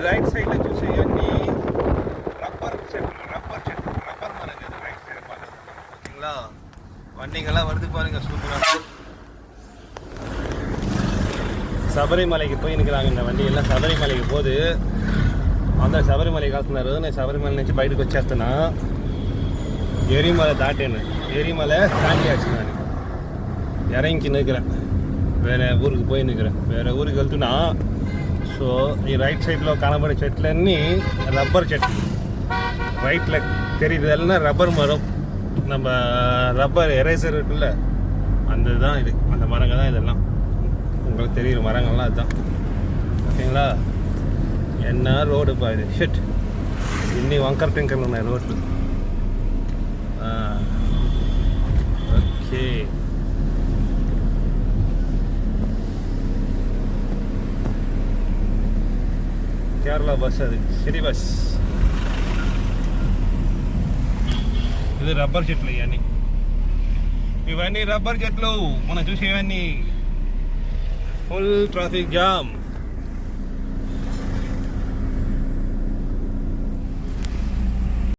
Right సైడ్లో చూసేవన్నీ rubber மரம் இது ரைட் சைடு பார்க்குறது ஓகேங்களா. வண்டிங்கெல்லாம் வருது பாருங்க, சூப்பராக. சபரிமலைக்கு போய் நிற்கிறாங்க இந்த வண்டியெல்லாம். சபரிமலைக்கு போகுது. அந்த శబరిమల కాస్తున్నారు. నేను శబరిమల నుంచి బయటకు వచ్చేస్తున్నా. ఎరిమల దాటాను. ఎరిమల స్టాండ్ చేస్తున్నాను. ఇறங்கி நிற்கிறேன். వేరే ఊరికి పోయి నిற்கிறேன். వేరే ఊరికి వెళ్తున్నా. సో ఈ రైట్ సైడ్లో కనబడే చెట్లన్నీ రబ్బర్ చెట్లు. ரைட்டில் தெரியுதல்னா ரப்பர் மரம். நம்ம ரப்பர் எரேசர் இருக்குல்ல, அந்த தான் இது. அந்த மரங்கள் தான் இதெல்லாம். உங்களுக்கு தெரியுற மரங்கள்லாம் அதுதான். ஓகேங்களா. என்ன ரோடு பாரு, ஷிட். இன்னி வங்கர் டிங்கர் ரோட்டில். ஓகே. కేరళ బస్, అది సిటీ బస్. ఇది రబ్బర్ చెట్లు. ఇవన్నీ రబ్బర్ చెట్లు మనం చూసేవన్నీ. Full traffic jam.